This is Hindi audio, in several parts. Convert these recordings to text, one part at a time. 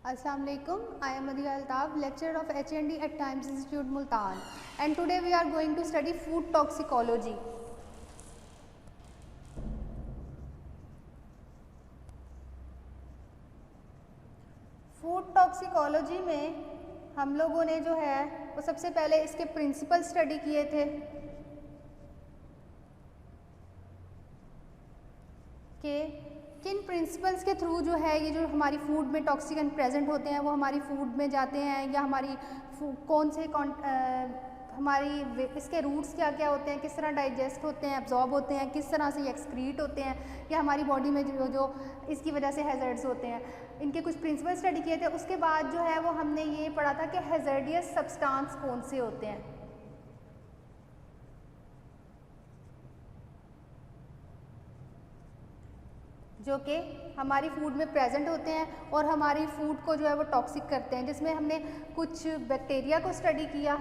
Assalamu alaikum. I am Madiha Altab, lecturer of HND at Times Institute Multan, and today we are going to study food toxicology. Food toxicology में हम लोगों ने जो है वो सबसे पहले इसके प्रिंसिपल स्टडी किए थे कि किन प्रिंसिपल्स के थ्रू जो है ये जो हमारी फूड में टॉक्सिकन प्रेजेंट होते हैं वो हमारी फूड में जाते हैं, या हमारी कौन से हमारी इसके रूट्स क्या क्या होते हैं, किस तरह डाइजेस्ट होते हैं, एब्जॉर्ब होते हैं, किस तरह से ये एक्सक्रीट होते हैं, या हमारी बॉडी में जो इसकी वजह से हैज़र्ड्स होते हैं। इनके कुछ प्रिंसिपल स्टडी किए थे। उसके बाद जो है वो हमने ये पढ़ा था कि हैज़र्डियस सब्सटेंस कौन से होते हैं, जो कि हमारी फूड में प्रेजेंट होते हैं और हमारी फूड को जो है वो टॉक्सिक करते हैं। जिसमें हमने कुछ बैक्टीरिया को स्टडी किया,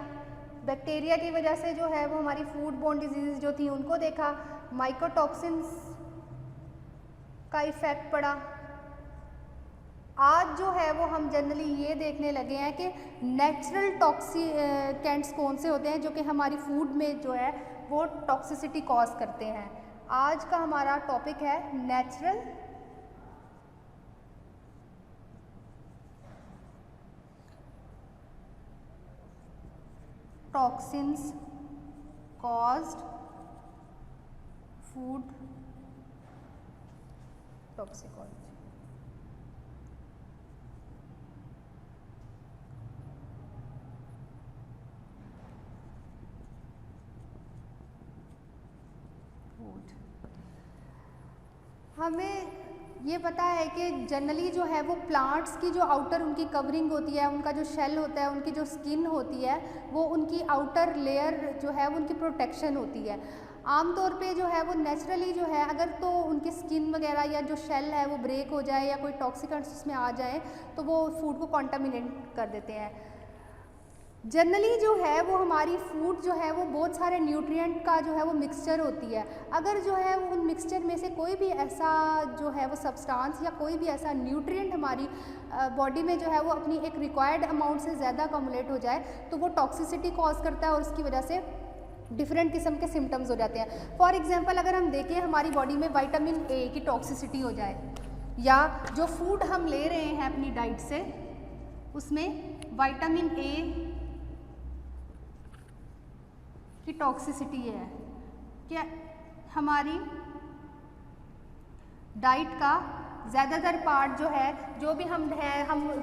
बैक्टीरिया की वजह से जो है वो हमारी फूड बोर्न डिजीज़ जो थी उनको देखा, माइकोटॉक्सिन्स का इफ़ेक्ट पड़ा। आज जो है वो हम जनरली ये देखने लगे हैं कि नेचुरल टॉक्सिकेंट्स कौन से होते हैं जो कि हमारी फूड में जो है वो टॉक्सिसिटी कॉज करते हैं। आज का हमारा टॉपिक है natural toxins caused food toxicology. हमें ये पता है कि जनरली जो है वो प्लांट्स की जो आउटर उनकी कवरिंग होती है, उनका जो शेल होता है, उनकी जो स्किन होती है, वो उनकी आउटर लेयर जो है वो उनकी प्रोटेक्शन होती है। आमतौर पे जो है वो नेचुरली जो है अगर तो उनकी स्किन वगैरह या जो शेल है वो ब्रेक हो जाए या कोई टॉक्सिकेंट्स उसमें आ जाए तो वो फूड को कॉन्टामिनेट कर देते हैं। जनरली जो है वो हमारी फूड जो है वो बहुत सारे न्यूट्रिएंट का जो है वो मिक्सचर होती है। अगर जो है वो उन मिक्सचर में से कोई भी ऐसा जो है वो सब्सटेंस या कोई भी ऐसा न्यूट्रिएंट हमारी बॉडी में जो है वो अपनी एक रिक्वायर्ड अमाउंट से ज़्यादा अकोमुलेट हो जाए तो वो टॉक्सिसिटी कॉज करता है और उसकी वजह से डिफरेंट किस्म के सिम्टम्स हो जाते हैं। फॉर एग्जांपल अगर हम देखें हमारी बॉडी में विटामिन ए की टॉक्सिसिटी हो जाए, या जो फूड हम ले रहे हैं अपनी डाइट से उसमें विटामिन ए की टॉक्सिसिटी है, क्या हमारी डाइट का ज़्यादातर पार्ट जो है जो भी हम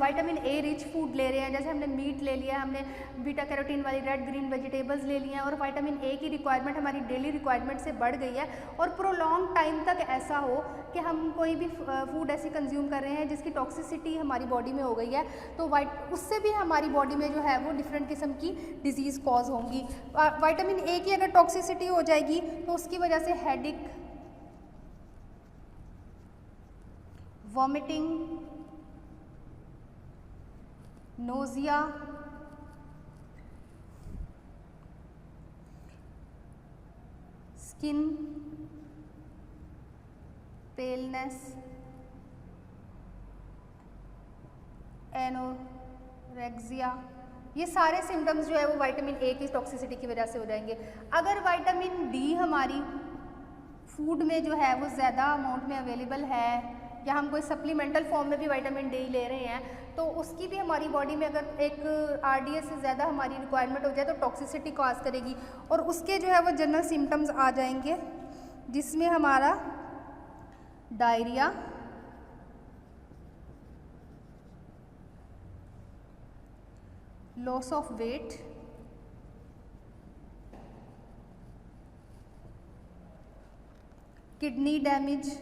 विटामिन ए रिच फूड ले रहे हैं, जैसे हमने मीट ले लिया, हमने बीटा कैरोटीन वाली रेड ग्रीन वेजिटेबल्स ले लिए हैं और विटामिन ए की रिक्वायरमेंट हमारी डेली रिक्वायरमेंट से बढ़ गई है और प्रोलॉन्ग टाइम तक ऐसा हो कि हम कोई भी फूड ऐसी कंज्यूम कर रहे हैं जिसकी टॉक्सिसिटी हमारी बॉडी में हो गई है तो उससे भी हमारी बॉडी में जो है वो डिफरेंट किस्म की डिजीज़ कॉज होंगी। विटामिन ए की अगर टॉक्सिसिटी हो जाएगी तो उसकी वजह से headache, vomiting, nausea, skin paleness, anorexia, ये सारे सिम्टम्स जो है वो विटामिन ए की टॉक्सिसिटी की वजह से हो जाएंगे। अगर विटामिन डी हमारी फूड में जो है वो ज़्यादा अमाउंट में अवेलेबल है या हम कोई सप्लीमेंटल फॉर्म में भी विटामिन डी ले रहे हैं तो उसकी भी हमारी बॉडी में अगर एक आरडीएस से ज़्यादा हमारी रिक्वायरमेंट हो जाए तो टॉक्सिसिटी कॉज करेगी और उसके जो है वो जनरल सिम्टम्स आ जाएंगे जिसमें हमारा diarrhoea, loss of weight, kidney damage,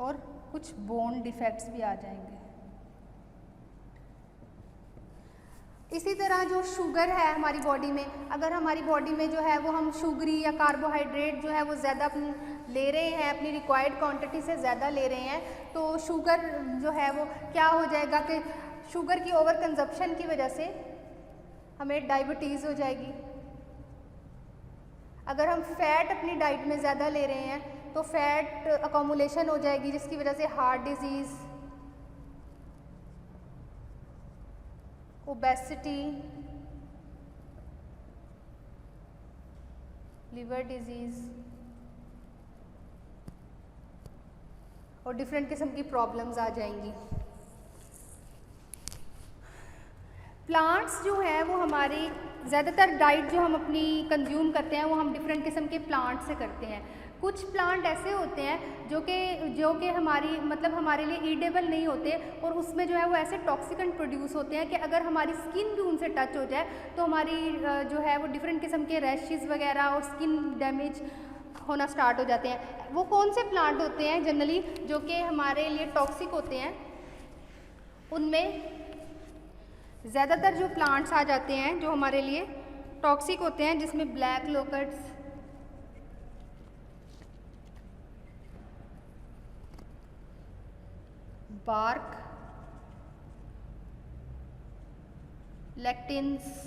और कुछ बोन डिफेक्ट्स भी आ जाएंगे। इसी तरह जो शुगर है हमारी बॉडी में, अगर हमारी बॉडी में जो है वो हम शुगरी या कार्बोहाइड्रेट जो है वो ज़्यादा ले रहे हैं, अपनी रिक्वायर्ड क्वांटिटी से ज़्यादा ले रहे हैं तो शुगर जो है वो क्या हो जाएगा कि शुगर की ओवर कंजप्शन की वजह से हमें डायबिटीज़ हो जाएगी, अगर हम फैट अपनी डाइट में ज़्यादा ले रहे हैं तो फैट अकोमुलेशन हो जाएगी, जिसकी वजह से heart disease, obesity, liver disease और डिफरेंट किस्म की प्रॉब्लम्स आ जाएंगी। प्लांट्स जो है वो हमारी ज़्यादातर डाइट जो हम अपनी कंज्यूम करते हैं वो हम डिफरेंट किस्म के प्लांट से करते हैं। कुछ प्लांट ऐसे होते हैं जो कि हमारी मतलब हमारे लिए ईडेबल नहीं होते और उसमें जो है वो ऐसे टॉक्सिकेंट प्रोड्यूस होते हैं कि अगर हमारी स्किन भी उनसे टच हो जाए तो हमारी जो है वो डिफरेंट किस्म के रैशेज़ वगैरह और स्किन डैमेज होना स्टार्ट हो जाते हैं। वो कौन से प्लांट होते हैं जनरली जो कि हमारे लिए टॉक्सिक होते हैं? उनमें ज़्यादातर जो प्लांट्स आ जाते हैं जो हमारे लिए टॉक्सिक होते हैं, जिसमें black locusts, bark, lectins,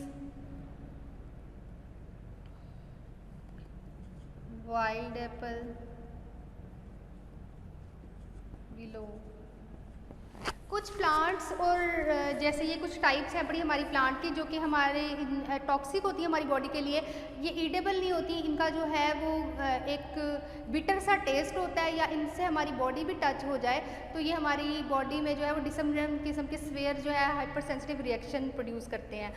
wild apple, willow. कुछ प्लांट्स और जैसे ये कुछ टाइप्स हैं बड़ी हमारी प्लांट की जो कि हमारे टॉक्सिक होती है हमारी बॉडी के लिए, ये ईडेबल नहीं होती। इनका जो है वो एक बिटर सा टेस्ट होता है, या इनसे हमारी बॉडी भी टच हो जाए तो ये हमारी बॉडी में जो है वो डिफरेंट किस्म के स्वेयर जो है हाइपर सेंसिटिव रिएक्शन प्रोड्यूस करते हैं।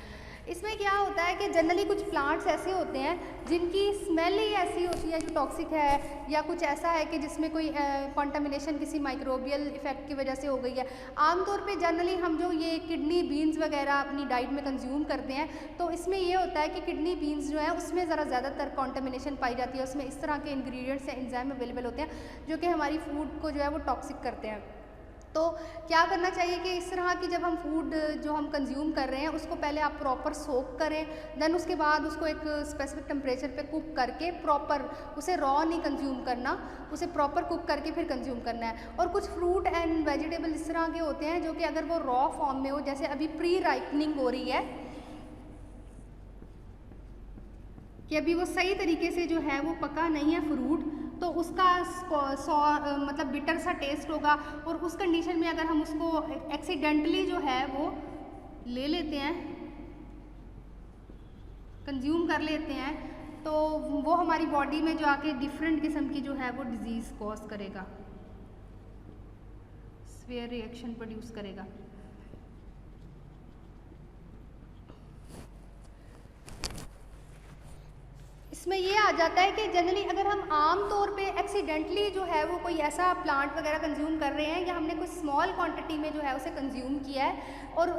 इसमें क्या होता है कि जनरली कुछ प्लांट्स ऐसे होते हैं जिनकी स्मेल ही ऐसी होती है जो टॉक्सिक है, या कुछ ऐसा है कि जिसमें कोई कॉन्टामिनेशन किसी माइक्रोबियल इफेक्ट की वजह से हो गई है। आमतौर पे जनरली हम जो ये किडनी बीन्स वगैरह अपनी डाइट में कंज्यूम करते हैं तो इसमें ये होता है कि किडनी बीन्स जो है उसमें ज़्यादातर कॉन्टामिनेशन पाई जाती है। उसमें इस तरह के इंग्रेडिएंट्स हैं, एंजाइम अवेलेबल होते हैं जो कि हमारी फूड को जो है वो टॉक्सिक करते हैं। तो क्या करना चाहिए कि इस तरह की जब हम फूड जो हम कंज्यूम कर रहे हैं उसको पहले आप प्रॉपर सोक करें, देन उसके बाद उसको एक स्पेसिफिक टेम्परेचर पे कुक करके प्रॉपर, उसे रॉ नहीं कंज्यूम करना, उसे प्रॉपर कुक करके फिर कंज्यूम करना है। और कुछ फ्रूट एंड वेजिटेबल इस तरह के होते हैं जो कि अगर वो रॉ फॉर्म में हो, जैसे अभी प्री राइपनिंग हो रही है कि अभी वो सही तरीके से जो है वो पका नहीं है फ्रूट, तो उसका मतलब बिटर सा टेस्ट होगा। और उस कंडीशन में अगर हम उसको एक्सीडेंटली जो है वो ले लेते हैं, कंज्यूम कर लेते हैं, तो वो हमारी बॉडी में जो आके डिफरेंट किस्म की जो है वो डिजीज़ कॉज करेगा, स्वेयर रिएक्शन प्रोड्यूस करेगा। इसमें ये आ जाता है कि जनरली अगर हम आम तौर पे एक्सीडेंटली जो है वो कोई ऐसा प्लांट वगैरह कंज्यूम कर रहे हैं, या हमने कोई स्मॉल क्वांटिटी में जो है उसे कंज्यूम किया है और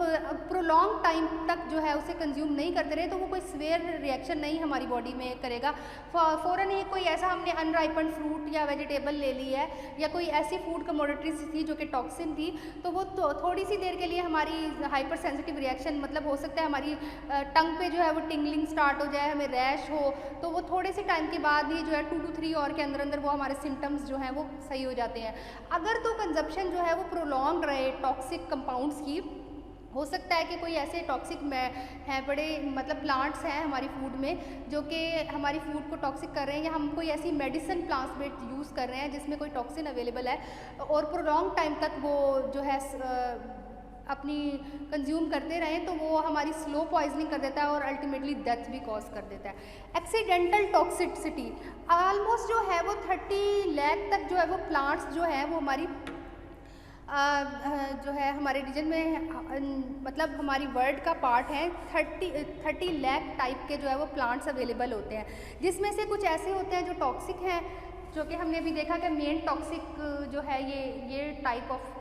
प्रोलॉन्ग टाइम तक जो है उसे कंज्यूम नहीं करते रहे, तो वो कोई स्वेयर रिएक्शन नहीं हमारी बॉडी में करेगा। फ़ौरन ही कोई ऐसा हमने अनराइपन फ्रूट या वेजिटेबल ले ली है, या कोई ऐसी फूड कमोडिटीज थी जो कि टॉक्सिन थी, तो वो थोड़ी सी देर के लिए हमारी हाइपर सेंसिटिव रिएक्शन, मतलब हो सकता है हमारी टंग पे जो है वो टिंगलिंग स्टार्ट हो जाए, हमें रैश हो, तो वो थोड़े से टाइम के बाद ही जो है 2 to 3 आवर के अंदर अंदर वो हमारे सिम्टम्स जो हैं वो सही हो जाते हैं। अगर तो कंजप्शन जो है वो प्रोलॉन्ग रहे टॉक्सिक कंपाउंड्स की, हो सकता है कि कोई ऐसे टॉक्सिक हैं बड़े मतलब प्लांट्स हैं हमारी फूड में जो कि हमारी फूड को टॉक्सिक कर रहे हैं, या हम कोई ऐसी मेडिसिन प्लांट्स बेस्ड यूज़ कर रहे हैं जिसमें कोई टॉक्सिन अवेलेबल है और प्रोलॉन्ग टाइम तक वो जो है अपनी कंज्यूम करते रहें, तो वो हमारी स्लो पॉइजनिंग कर देता है और अल्टीमेटली डेथ भी कॉज कर देता है। एक्सीडेंटल टॉक्सिसिटी ऑलमोस्ट जो है वो 30 लाख तक जो है वो प्लांट्स जो है वो हमारी जो है हमारे रीजन में मतलब हमारी वर्ल्ड का पार्ट है। 30 लाख टाइप के जो है वो प्लांट्स अवेलेबल होते हैं, जिसमें से कुछ ऐसे होते हैं जो टॉक्सिक हैं, जो कि हमने अभी देखा कि मेन टॉक्सिक जो है ये टाइप ऑफ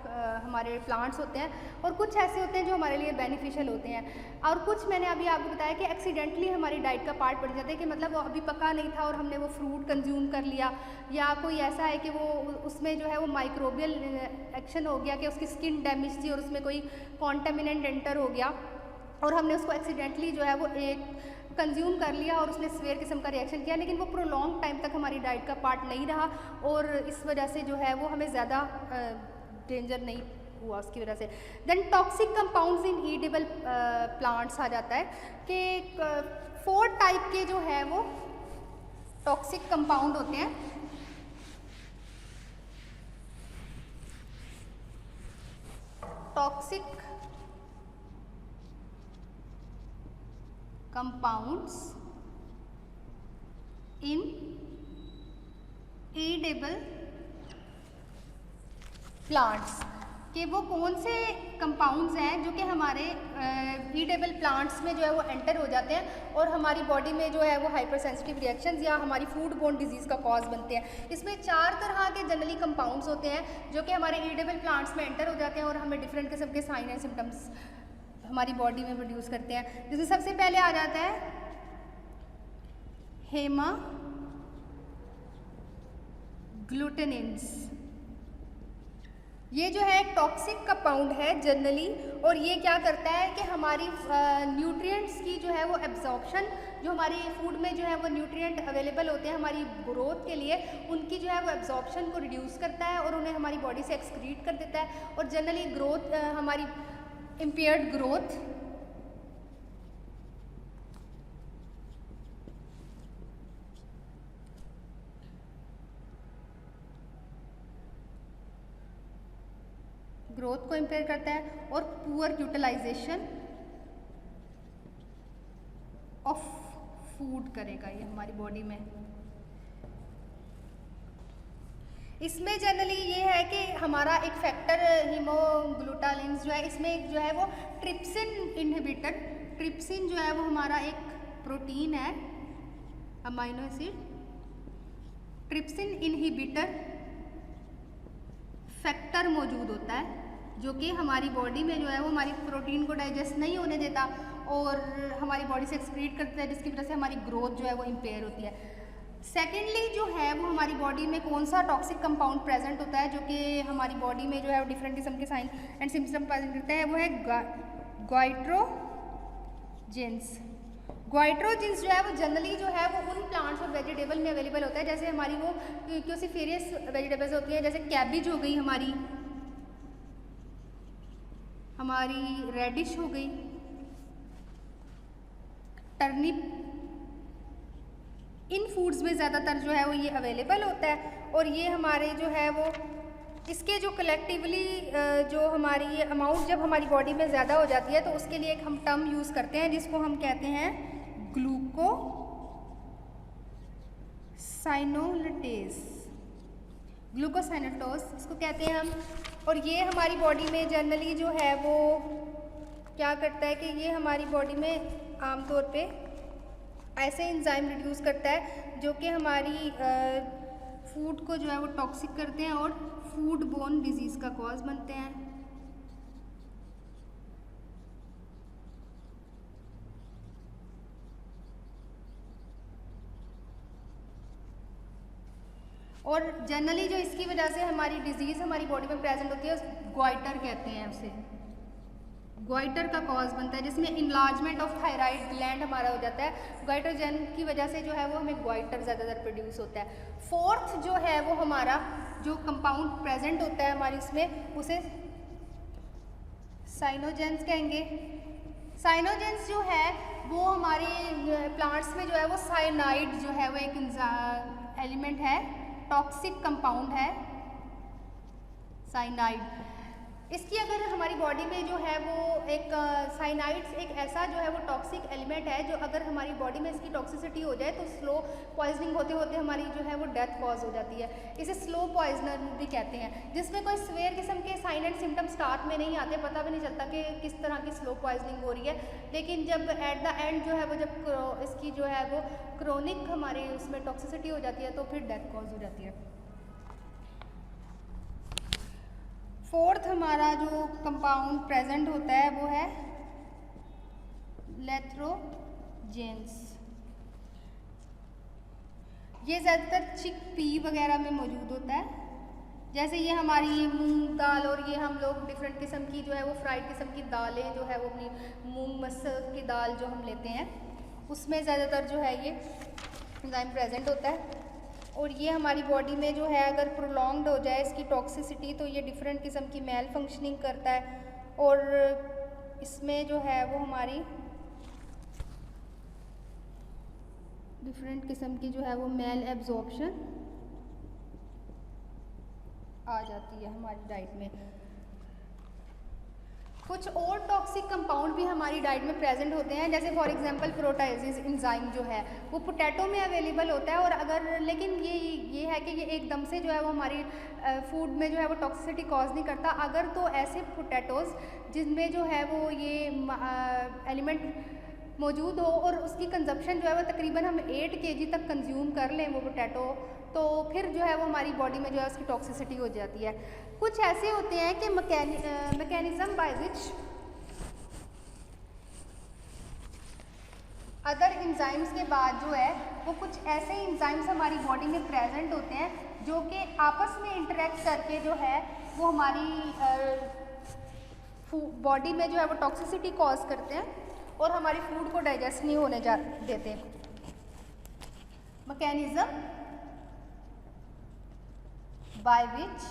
हमारे प्लांट्स होते हैं, और कुछ ऐसे होते हैं जो हमारे लिए बेनिफिशियल होते हैं, और कुछ मैंने अभी आपको बताया कि एक्सीडेंटली हमारी डाइट का पार्ट बन जाते हैं कि मतलब वो अभी पका नहीं था और हमने वो फ्रूट कंज्यूम कर लिया, या कोई ऐसा है कि वो उसमें जो है वो माइक्रोबियल एक्शन हो गया कि उसकी स्किन डैमेज थी और उसमें कोई कॉन्टामिनेंट एंटर हो गया और हमने उसको एक्सीडेंटली जो है वो एक कंज्यूम कर लिया और उसने स्वेयर किस्म का रिएक्शन किया, लेकिन वो प्रोलॉन्ग टाइम तक हमारी डाइट का पार्ट नहीं रहा और इस वजह से जो है वो हमें ज़्यादा डेंजर नहीं हुआ उसकी वजह से। Then toxic compounds in edible plants आ जाता है कि 4 टाइप के जो है वो टॉक्सिक कंपाउंड होते हैं। Toxic compounds in edible plants, कि वो कौन से कंपाउंड्स हैं जो कि हमारे ईडेबल प्लांट्स में जो है वो एंटर हो जाते हैं और हमारी बॉडी में जो है वो हाइपर सेंसिटिव रिएक्शंस या हमारी फूड बोर्न डिजीज़ का कॉज बनते हैं। इसमें 4 तरह के जनरली कंपाउंड्स होते हैं जो कि हमारे ईडेबल प्लांट्स में एंटर हो जाते हैं और हमें डिफरेंट किस्म के साइन एंड सिम्टम्स हमारी बॉडी में प्रोड्यूस करते हैं। जिसमें सबसे पहले आ जाता है हेमाग्लूटिनिन्स। ये जो है टॉक्सिक कंपाउंड है जनरली, और ये क्या करता है कि हमारी न्यूट्रिएंट्स की जो है वो एब्जॉर्प्शन, जो हमारी फूड में जो है वो न्यूट्रिएंट अवेलेबल होते हैं हमारी ग्रोथ के लिए, उनकी जो है वो एब्जॉर्प्शन को रिड्यूस करता है और उन्हें हमारी बॉडी से एक्सक्रीट कर देता है और जनरली ग्रोथ हमारी इम्पेयर्ड ग्रोथ को इम्पेयर करता है और पुअर यूटिलाइजेशन ऑफ फूड करेगा ये हमारी बॉडी में। इसमें जनरली ये है कि हमारा एक फैक्टर हीमोग्लूटालिन्स जो है, इसमें जो है वो ट्रिप्सिन इनहिबिटर, ट्रिप्सिन जो है वो हमारा एक प्रोटीन है, amino acid, trypsin inhibitor factor मौजूद होता है जो कि हमारी बॉडी में जो है वो हमारी प्रोटीन को डाइजेस्ट नहीं होने देता और हमारी बॉडी से एक्सक्रीट करता है, जिसकी वजह से हमारी ग्रोथ जो है वो इम्पेयर होती है। सेकेंडली जो है वो हमारी बॉडी में कौन सा टॉक्सिक कंपाउंड प्रेजेंट होता है जो कि हमारी बॉडी में जो है वो डिफरेंट किस्म के साइन एंड सिम्टम प्रेजेंट करता है, वो है गोइट्रोजेंस। गोइट्रोजेंस जो है वो जनरली जो है वो उन प्लांट्स और वेजिटेबल में अवेलेबल होता है, जैसे हमारी वो क्यूसिफेरियस वेजिटेबल्स होती हैं, जैसे कैबिज हो गई, हमारी रेडिश हो गई, टर्निप, इन फूड्स में ज़्यादातर जो है वो ये अवेलेबल होता है। और ये हमारे जो है वो इसके जो कलेक्टिवली जो हमारी ये अमाउंट जब हमारी बॉडी में ज़्यादा हो जाती है तो उसके लिए एक हम टर्म यूज़ करते हैं जिसको हम कहते हैं ग्लूकोसाइनेटोज, इसको कहते हैं हम। और ये हमारी बॉडी में जनरली जो है वो क्या करता है कि ये हमारी बॉडी में आमतौर पे ऐसे एंजाइम रिड्यूस करता है जो कि हमारी फूड को जो है वो टॉक्सिक करते हैं और फूड बोर्न डिजीज़ का कॉज बनते हैं। और जनरली जो इसकी वजह से हमारी डिजीज़ हमारी बॉडी में प्रेजेंट होती है, गोइटर कहते हैं उसे, गोइटर का कॉज बनता है, जिसमें इनलार्जमेंट ऑफ थायराइड ग्लैंड हमारा हो जाता है। गोइटरजन की वजह से जो है वो हमें गोइटर ज़्यादातर प्रोड्यूस होता है। फोर्थ जो है वो हमारा जो कंपाउंड प्रेजेंट होता है हमारी इसमें, उसे साइनोजेंस कहेंगे। साइनोजेंस जो है वो हमारे प्लांट्स में जो है वो साइनाइड जो है वो एक एलिमेंट है, टॉक्सिक कंपाउंड है साइनाइड। इसकी अगर हमारी बॉडी में जो है वो एक साइनाइड्स एक ऐसा जो है वो टॉक्सिक एलिमेंट है जो अगर हमारी बॉडी में इसकी टॉक्सिसिटी हो जाए तो स्लो पॉइजनिंग होते होते हमारी जो है वो डेथ कॉज हो जाती है। इसे स्लो पॉइजनर भी कहते हैं, जिसमें कोई सीवियर किस्म के साइन एंड सिम्टम स्टार्ट में नहीं आते, पता भी नहीं चलता कि किस तरह की स्लो पॉइजनिंग हो रही है, लेकिन जब एट द एंड जो है वो जब इसकी जो है वो क्रोनिक हमारी उसमें टॉक्सिसिटी हो जाती है तो फिर डेथ कॉज हो जाती है। फोर्थ हमारा जो कंपाउंड प्रेजेंट होता है वो है लेथ्रोजेंस। ये ज़्यादातर चिकपी वगैरह में मौजूद होता है, जैसे ये हमारी मूंग दाल और ये हम लोग डिफरेंट किस्म की जो है वो फ्राइड किस्म की दालें जो है वो अपनी मूंग मसूर की दाल जो हम लेते हैं उसमें ज़्यादातर जो है ये एंजाइम प्रेजेंट होता है। और ये हमारी बॉडी में जो है अगर प्रोलॉन्ग्ड हो जाए इसकी टॉक्सिसिटी तो ये डिफरेंट किस्म की मेल फंक्शनिंग करता है और इसमें जो है वो हमारी डिफरेंट किस्म की जो है वो मेल एब्जॉर्प्शन आ जाती है हमारी डाइट में। कुछ और टॉक्सिक कंपाउंड भी हमारी डाइट में प्रेजेंट होते हैं, जैसे फॉर एग्जांपल प्रोटाइसिस एंजाइम जो है वो पोटैटो में अवेलेबल होता है, और अगर लेकिन ये है कि ये एकदम से जो है वो हमारी फूड में जो है वो टॉक्सिसिटी कॉज नहीं करता। अगर तो ऐसे पोटैटोज़ जिनमें जो है वो ये एलिमेंट मौजूद हो और उसकी कंजप्शन जो है वो तकरीबन हम 8 kg तक कंज्यूम कर लें वो पोटैटो, तो फिर जो है वो हमारी बॉडी में जो है उसकी टॉक्सिसिटी हो जाती है। कुछ ऐसे होते हैं कि mechanism by which other enzymes के बाद जो है वो कुछ ऐसे एंजाइम्स हमारी बॉडी में प्रेजेंट होते हैं जो कि आपस में इंटरेक्ट करके जो है वो हमारी बॉडी में जो है वो टॉक्सिसिटी कॉज करते हैं और हमारी फूड को डाइजेस्ट नहीं होने देते। Mechanism by which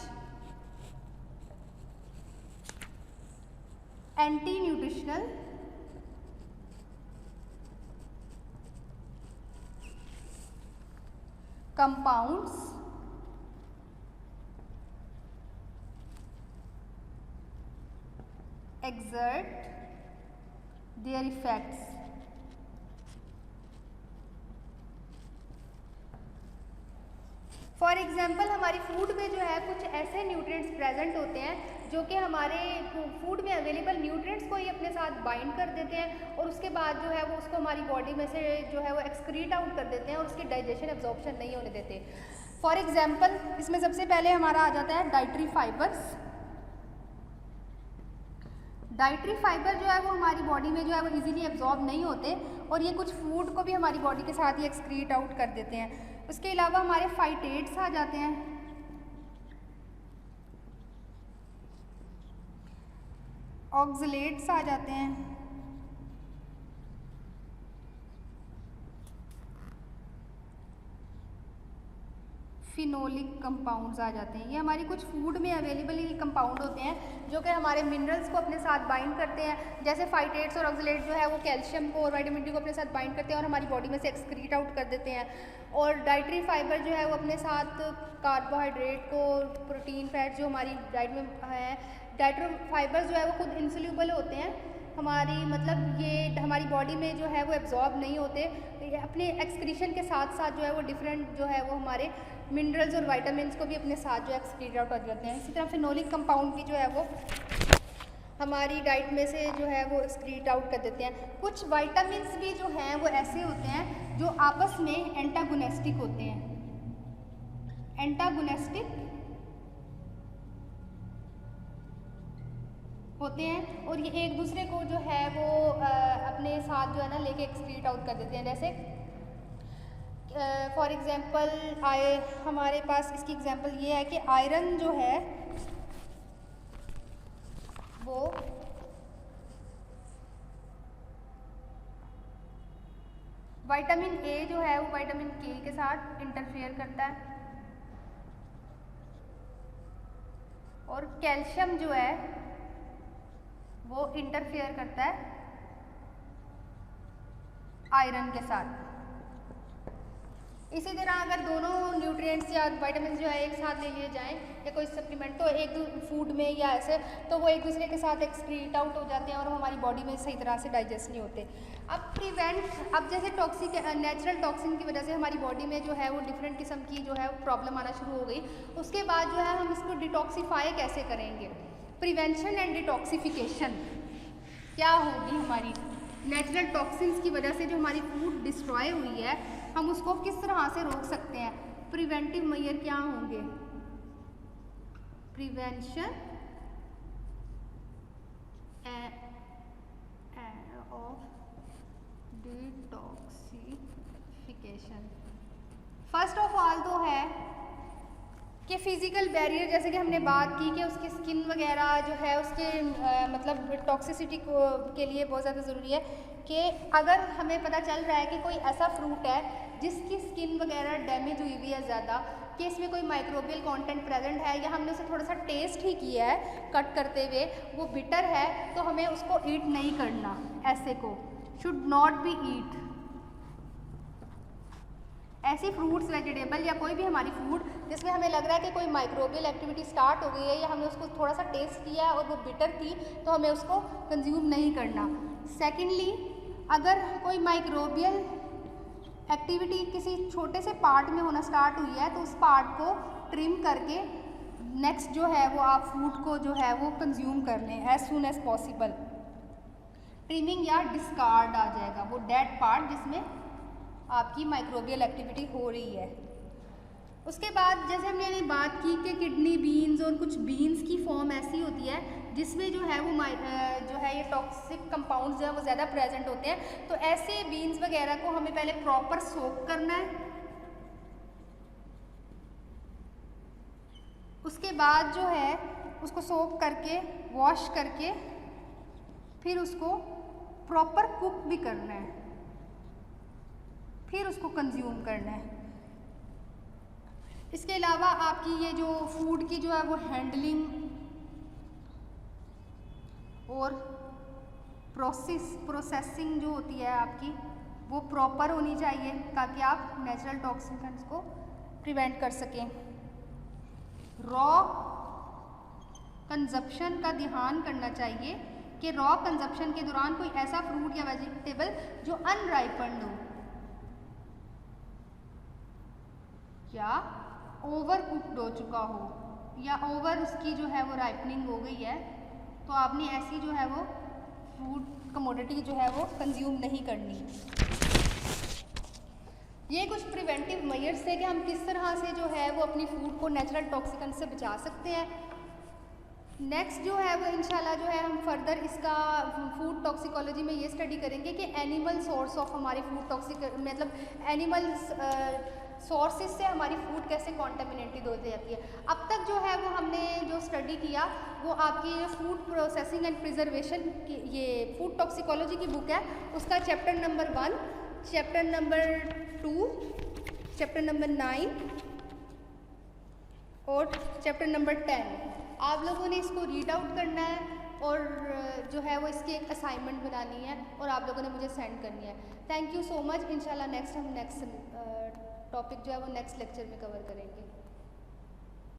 anti nutritional compounds exert their effects for example हमारी फूड में जो है कुछ ऐसे न्यूट्रिएंट्स प्रेजेंट होते हैं जो कि हमारे फूड में अवेलेबल न्यूट्रिएंट्स को ही अपने साथ बाइंड कर देते हैं और उसके बाद जो है वो उसको हमारी बॉडी में से जो है वो एक्सक्रीट आउट कर देते हैं और उसकी डाइजेशन एब्जॉर्प्शन नहीं होने देते। फॉर एग्जाम्पल इसमें सबसे पहले हमारा आ जाता है डाइटरी फाइबर्स। डाइटरी फाइबर जो है वो हमारी बॉडी में जो है वो इजीली एब्जॉर्ब नहीं होते और ये कुछ फूड को भी हमारी बॉडी के साथ ही एक्सक्रीट आउट कर देते हैं। उसके अलावा हमारे फाइटेट्स आ जाते हैं, ऑक्सलेट्स आ जाते हैं, फिनोलिक कंपाउंड्स आ जाते हैं। ये हमारी कुछ फूड में अवेलेबल ही कंपाउंड होते हैं जो कि हमारे मिनरल्स को अपने साथ बाइंड करते हैं। जैसे फाइटेट्स और ऑक्सलेट्स जो है वो कैल्शियम को और विटामिन डी को अपने साथ बाइंड करते हैं और हमारी बॉडी में से एक्सक्रीट आउट कर देते हैं। और डाइटरी फाइबर जो है वो अपने साथ कार्बोहाइड्रेट को, प्रोटीन, फैट जो हमारी डाइट में है, डाइटरी फाइबर जो है वो खुद इंसोल्यूबल होते हैं हमारी, मतलब ये हमारी बॉडी में जो है वो एब्जॉर्ब नहीं होते, अपने एक्सक्रीशन के साथ साथ जो है वो डिफरेंट जो है वो हमारे मिनरल्स और वाइटामिन को भी अपने साथ जो एक्सक्रीट आउट कर जाते हैं। इसी तरह फिनोलिक कंपाउंड भी जो है वो हमारी डाइट में से जो है वो एक्सक्रीट आउट कर देते हैं। कुछ वाइटामिन भी जो हैं वो ऐसे होते हैं जो आपस में एंटागोनिस्टिक होते हैं। एंटागोनिस्टिक होते हैं और ये एक दूसरे को जो है वो अपने साथ जो है ना लेके एक्सक्रीट आउट कर देते हैं। जैसे फॉर एग्जांपल हमारे पास इसकी एग्जांपल ये है कि आयरन जो है वो विटामिन ए जो है वो विटामिन के के साथ इंटरफेयर करता है और कैल्शियम जो है वो इंटरफेयर करता है आयरन के साथ। इसी तरह अगर दोनों न्यूट्रिएंट्स या विटामिन जो है एक साथ ले लिए जाएं या कोई सप्लीमेंट तो एक फूड में या ऐसे, तो वो एक दूसरे के साथ एक्सक्रीट आउट हो जाते हैं और वो हमारी बॉडी में सही तरह से डाइजेस्ट नहीं होते। अब जैसे टॉक्सिक नेचुरल टॉक्सिन की वजह से हमारी बॉडी में जो है वो डिफरेंट किस्म की जो है प्रॉब्लम आना शुरू हो गई, उसके बाद जो है हम इसको डिटॉक्सीफाई कैसे करेंगे। प्रिवेंशन एंड डिटॉक्सिफिकेशन क्या होगी हमारी नेचुरल टॉक्सिन्स की वजह से जो हमारी फूड डिस्ट्रॉय हुई है, हम उसको किस तरह से रोक सकते हैं। प्रिवेंटिव मेजर क्या होंगे? Prevention of detoxification. First of all तो है कि फिज़िकल बैरियर, जैसे कि हमने बात की कि उसकी स्किन वगैरह जो है उसके मतलब टॉक्सिसिटी के लिए बहुत ज़्यादा ज़रूरी है कि अगर हमें पता चल रहा है कि कोई ऐसा फ्रूट है जिसकी स्किन वगैरह डैमेज हुई हुई है ज़्यादा, कि इसमें कोई माइक्रोबियल कंटेंट प्रेजेंट है या हमने उसे थोड़ा सा टेस्ट ही किया है कट करते हुए, वो बिटर है, तो हमें उसको ईट नहीं करना। ऐसे को शुड नॉट बी ईट। ऐसी फ्रूट्स वेजिटेबल या कोई भी हमारी फूड जिसमें हमें लग रहा है कि कोई माइक्रोबियल एक्टिविटी स्टार्ट हो गई है या हमने उसको थोड़ा सा टेस्ट किया और वो बिटर थी, तो हमें उसको कंज्यूम नहीं करना। सेकेंडली, अगर कोई माइक्रोबियल एक्टिविटी किसी छोटे से पार्ट में होना स्टार्ट हुई है तो उस पार्ट को ट्रिम करके नेक्स्ट जो है वो आप फूड को जो है वो कंज्यूम कर लें as soon as possible. Trimming या डिस्कार्ड आ जाएगा वो डेड पार्ट जिसमें आपकी माइक्रोबियल एक्टिविटी हो रही है। उसके बाद जैसे हमने बात की कि किडनी बीन्स और कुछ बीन्स की फॉर्म ऐसी होती है जिसमें जो है वो जो है ये टॉक्सिक कंपाउंड्स जो है वो ज़्यादा प्रेजेंट होते हैं, तो ऐसे बीन्स वगैरह को हमें पहले प्रॉपर सोक करना है। उसके बाद जो है उसको सोक करके वॉश करके फिर उसको प्रॉपर कुक भी करना है, फिर उसको कंज्यूम करना है। इसके अलावा आपकी ये जो फूड की जो है वो हैंडलिंग और प्रोसेसिंग जो होती है आपकी वो प्रॉपर होनी चाहिए ताकि आप नेचुरल टॉक्सिन्स को प्रिवेंट कर सकें। रॉ कंजप्शन का ध्यान करना चाहिए कि रॉ कंजप्शन के दौरान कोई ऐसा फ्रूट या वेजिटेबल जो अनराइपन्ड हो या ओवर कुक्ड हो चुका हो या ओवर उसकी जो है वो राइपनिंग हो गई है, तो आपने ऐसी जो है वो फूड कमोडिटी जो है वो कंज्यूम नहीं करनी। ये कुछ प्रिवेंटिव मेजर्स थे कि हम किस तरह से जो है वो अपनी फूड को नेचुरल टॉक्सिकन से बचा सकते हैं। नेक्स्ट जो है वो इंशाल्लाह जो है हम फर्दर इसका फूड टॉक्सिकोलॉजी में ये स्टडी करेंगे कि एनिमल सोर्स ऑफ हमारी फूड टॉक्सिक मतलब एनिमल सोर्सेज से हमारी फूड कैसे कॉन्टेमिनेटेड हो जाती है। अब तक जो है वो हमने जो स्टडी किया वो आपकी फूड प्रोसेसिंग एंड प्रिजर्वेशन की ये फूड टॉक्सिकोलॉजी की बुक है, उसका chapter number 1, chapter number 2, chapter number 9 और चैप्टर नंबर 10। आप लोगों ने इसको रीड आउट करना है और जो है वो इसकी एक असाइनमेंट बनानी है और आप लोगों ने मुझे सेंड करनी है। Thank you so much. इंशाल्लाह नेक्स्ट हम नेक्स्ट टॉपिक जो है वो नेक्स्ट लेक्चर में कवर करेंगे।